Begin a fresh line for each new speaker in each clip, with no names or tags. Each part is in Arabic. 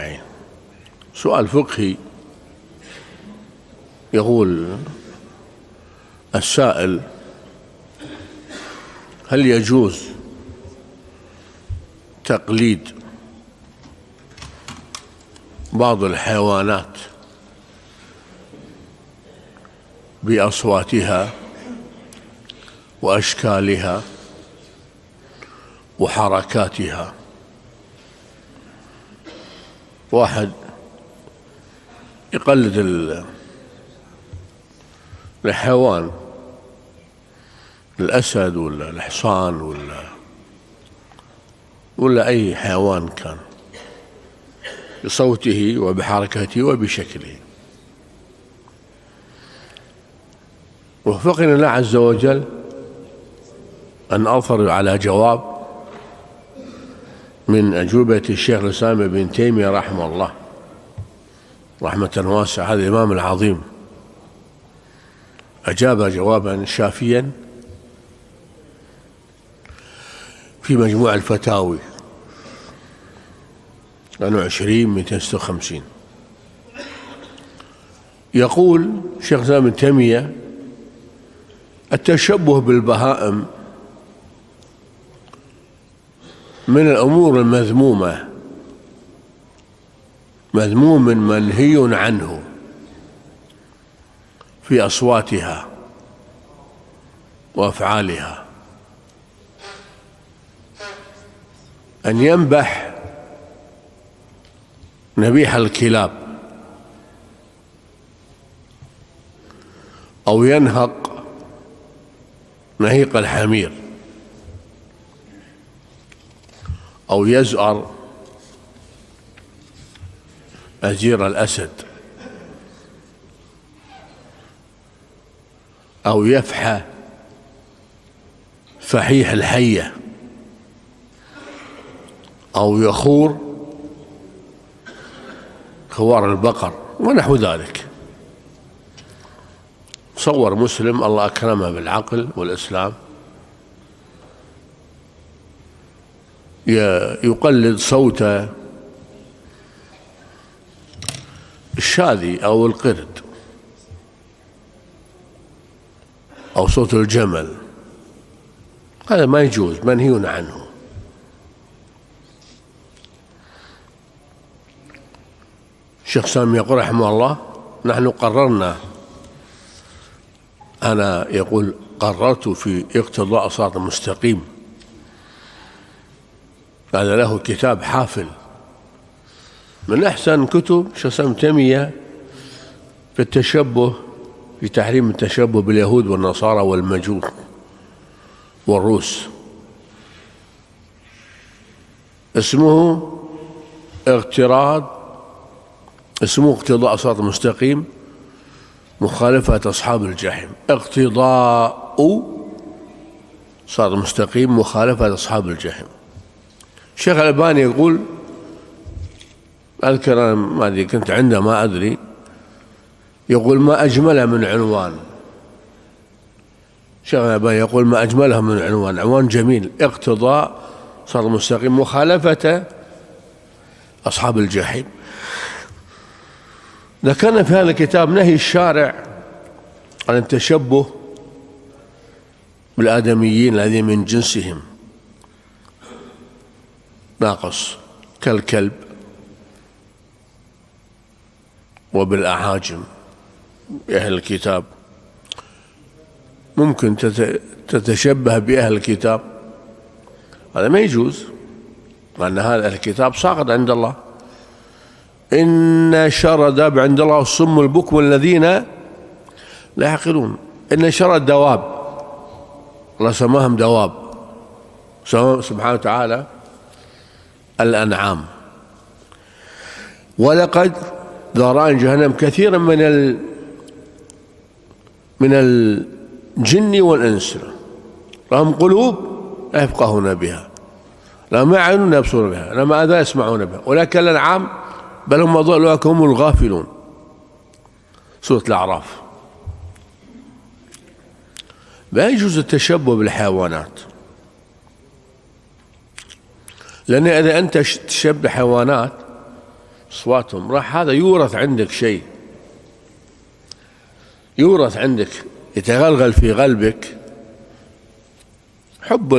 أجمعين. سؤال فقهي، يقول السائل: هل يجوز تقليد بعض الحيوانات بأصواتها وأشكالها وحركاتها؟ واحد يقلد الحيوان، الأسد ولا الحصان ولا أي حيوان كان، بصوته وبحركته وبشكله. وفقنا الله عز وجل أن أظهر على جواب من أجوبة الشيخ الإسلام ابن تيمية رحمه الله رحمة واسعة. هذا الإمام العظيم أجاب جوابا شافيا في مجموع الفتاوي 20/256. يقول الشيخ الإسلام ابن تيمية: التشبه بالبهائم من الأمور المذمومة، مذموم منهي عنه في أصواتها وأفعالها. أن ينبح نبيح الكلاب أو ينهق نهيق الحمير أو يزأر أزير الأسد أو يفحى فحيح الحية أو يخور خوار البقر ونحو ذلك. صور مسلم الله أكرمه بالعقل والإسلام يقلد صوت الشاذي أو القرد أو صوت الجمل، هذا ما يجوز، منهي عنه. الشيخ سامي يقول رحمه الله: نحن قررنا، أنا يقول قررت في اقتضاء صراط المستقيم، هذا له كتاب حافل من أحسن كتب الشيخ ابن تيمية في التشبه، في تحريم التشبه باليهود والنصارى والمجوس والروس. اسمه اقتضاء صراط المستقيم مخالفة أصحاب الجحيم. اقتضاء صراط المستقيم مخالفة أصحاب الجحيم. الشيخ الألباني يقول، أذكر أنا ما أدري كنت عنده ما أدري، يقول ما أجملها من عنوان. الشيخ الألباني يقول ما أجملها من عنوان، عنوان جميل: اقتضاء صراط المستقيم مخالفة أصحاب الجحيم. ذكرنا في هذا الكتاب نهي الشارع عن التشبه بالآدميين الذين من جنسهم ناقص كالكلب وبالأعاجم. أهل الكتاب ممكن تتشبه بأهل الكتاب، هذا ما يجوز، لأن هذا الكتاب ساقط عند الله. إن شر الدواب عند الله الصم البكم الذين لا يعقلون. إن شر الدواب، الله سماهم دواب سبحانه وتعالى الأنعام. ولقد ذرأنا جهنم كثيرا من الجن والإنس لهم قلوب لا يفقهون بها، لهم أعين لا يبصرون بها، لهم آذان يسمعون بها، ولكن الأنعام بل هم أضل أولئك هم الغافلون. سورة الأعراف. لا يجوز التشبه بالحيوانات، لأن إذا أنت تشبه حيوانات أصواتهم راح هذا يورث عندك شيء، يورث عندك، يتغلغل في قلبك حب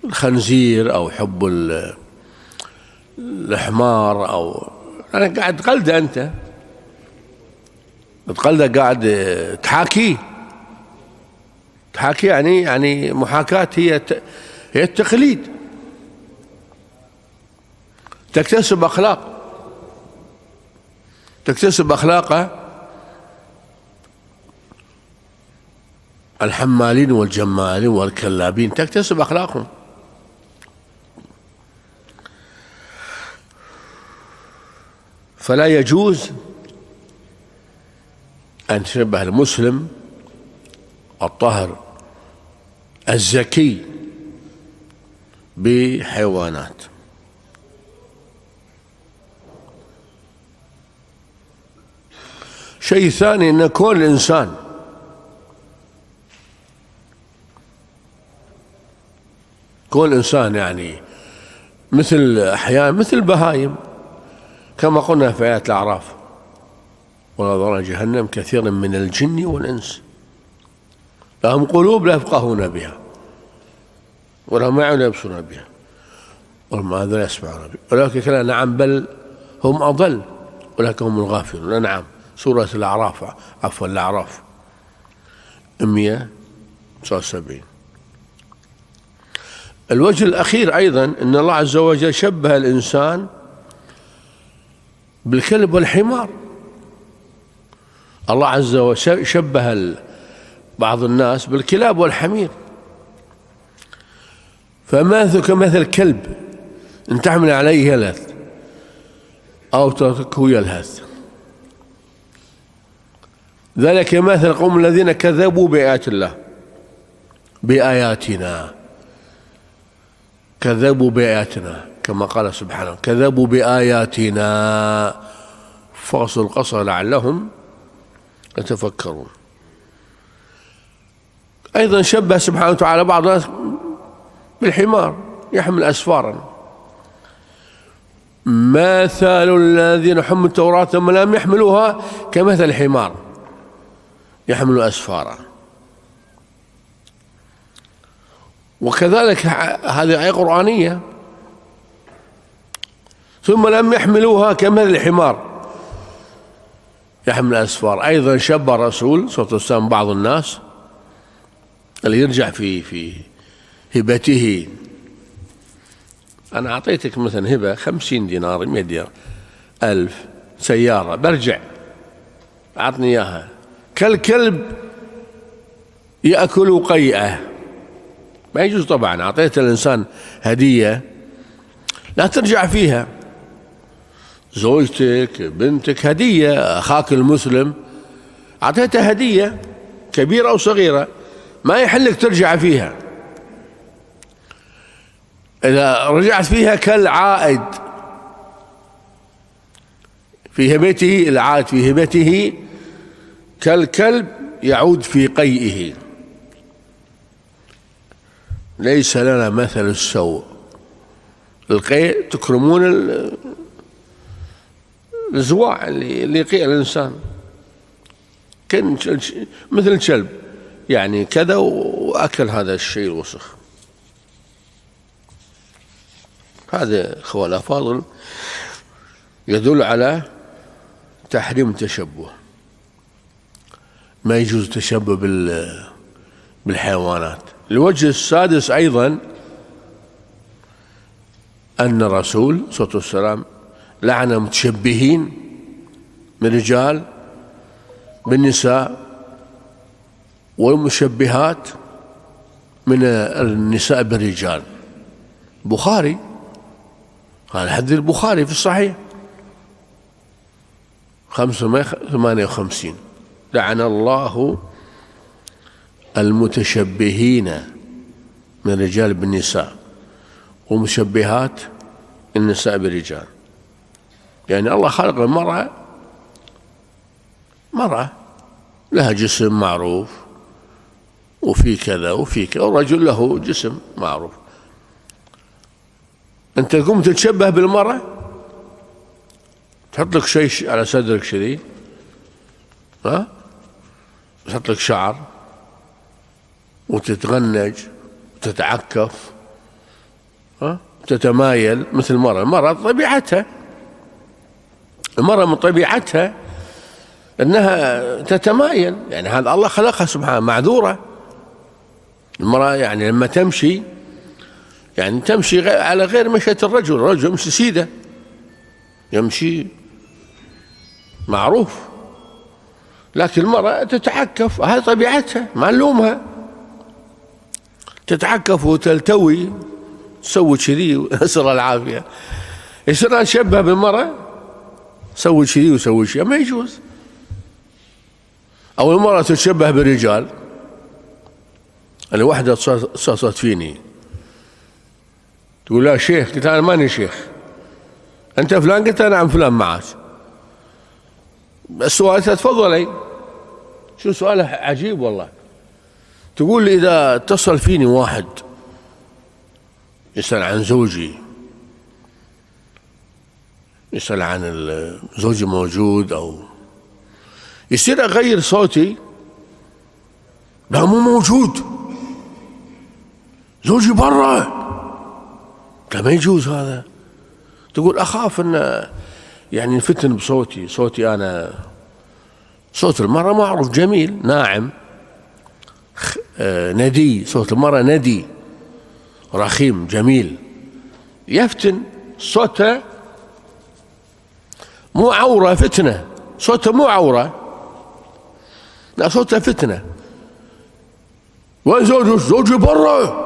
الخنزير أو حب الحمار، أو أنا قاعد تقلده، أنت تقلده، قاعد تحاكيه يعني محاكاة هي التقليد. تكتسب أخلاقه الحمالين والجمالين والكلابين، تكتسب أخلاقهم. فلا يجوز أن تشبه المسلم الطاهر الزكي بحيوانات. شيء ثاني أن كل إنسان يعني أحيانا مثل البهائم، كما قلنا في آيات الأعراف: ونظر جهنم كثيرا من الجن والإنس لهم قلوب لا يفقهون بها ولهم أعين لا يبصرون بها ولهم آذان لا يسمعون بها أولئك كالأنعام بل هم أضل أولئك هم الغافلون. الأنعام، سورة الأعراف، عفوا الأعراف 179. الوجه الأخير أيضا أن الله عز وجل شبه الإنسان بالكلب والحمار. الله عز وجل شبه بعض الناس بالكلاب والحمير، فماثل كمثل الكلب إن تحمل عليه يلهث أو تتركه يلهث، ذلك مثل القوم الذين كذبوا بآيات الله، بآياتنا، كذبوا بآياتنا كما قال سبحانه: كذبوا بآياتنا فاصل القصر لعلهم يتفكرون. أيضا شبه سبحانه وتعالى بعض الناس بالحمار يحمل أسفارا: مثل الذين حملوا التوراة ثم لم يحملوها كمثل الحمار يحمل أسفارا. وكذلك هذه آية قرآنية: ثم لم يحملوها كمثل الحمار يحمل أسفار. أيضا شبه الرسول صلى الله عليه وسلم بعض الناس اللي يرجع في هبته. أنا أعطيتك مثلا هبة 50 دينار 100 دينار 1000 سيارة، برجع أعطني إياها، كالكلب يأكل قيئة، ما يجوز طبعا. أعطيت الإنسان هدية لا ترجع فيها، زوجتك، بنتك، هدية، أخاك المسلم أعطيته هدية كبيرة أو صغيرة، ما يحلك ترجع فيها. إذا رجعت فيها كالعائد في هبته، العائد في هبته كالكلب يعود في قيئه. ليس لنا مثل السوء. القيء تكرمون الزواع اللي يقيء الإنسان، كان مثل الكلب يعني كذا وأكل هذا الشيء الوسخ. هذا أخوة الأفاضل يدل على تحريم التشبه. ما يجوز التشبه بالحيوانات. الوجه السادس أيضا أن الرسول صلى الله عليه وسلم لعن المتشبهين من الرجال بالنساء والمشبهات من النساء بالرجال. بخاري، قال حديث البخاري في الصحيح 558: لعن الله المتشبهين من الرجال بالنساء ومشبهات النساء بالرجال. يعني الله خلق المرأة مرأة لها جسم معروف وفي كذا وفي كذا، والرجل له جسم معروف. أنت تقوم تتشبه بالمرأة تحط لك شيء على صدرك كذي، ها، تحط لك شعر وتتغنج وتتعكف، ها، تتمايل مثل المرأة طبيعتها، المرأة من طبيعتها انها تتمايل، يعني هذا الله خلقها سبحانه معذورة. المرأة يعني لما تمشي يعني تمشي على غير مشية الرجل، الرجل يمشي سيدة، يمشي معروف، لكن المرأة تتعكف، هذه طبيعتها ما نلومها، تتعكف وتلتوي تسوي كذي نسأل العافية. يصير نشبه بالمرأة سوي كذي وسوي شيء، ما يجوز. أو المرأة تتشبه بالرجال. أنا واحدة اتصلت فيني تقول لا شيخ، قلت أنا ماني شيخ، أنت فلان؟ قلت نعم فلان معك. السؤال تفضلي. شو سؤاله عجيب والله. تقول لي إذا اتصل فيني واحد يسأل عن زوجي، يسأل عن زوجي موجود، أو يصير أغير صوتي، لا مو موجود، زوجي برا، لا ما يجوز هذا. تقول أخاف أن يعني نفتن بصوتي، صوتي أنا صوت المرأة معروف جميل ناعم ندي، صوت المرأة ندي رخيم جميل، يفتن صوتها مو عورة فتنة، صوتها مو عورة، لا صوتها فتنة. وين زوجك؟ زوجي برا.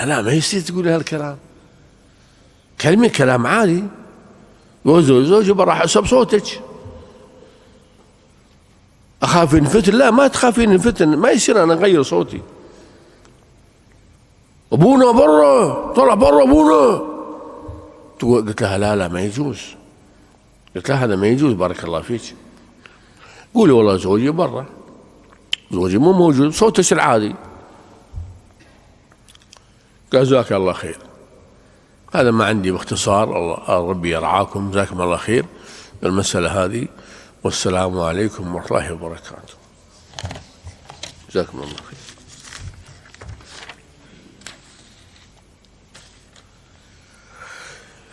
لا ما يصير تقول هالكلام، كلمة كلام عادي، زوجي برا حسب صوتك. أخاف ينفتن؟ لا ما تخافين ينفتن، ما يصير أنا أغير صوتي. أبونا برا، طلع برا أبونا. قلت لها لا ما يجوز، قلت لها هذا ما يجوز، بارك الله فيك. قولي والله زوجي برا، زوجي مو موجود، صوتك العادي. جزاك الله خير. هذا ما عندي باختصار، الله ربي يرعاكم، جزاكم الله خير المسألة هذه، والسلام عليكم ورحمة الله وبركاته. جزاكم الله خير.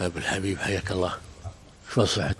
أبو الحبيب حياك الله، شو صحتك؟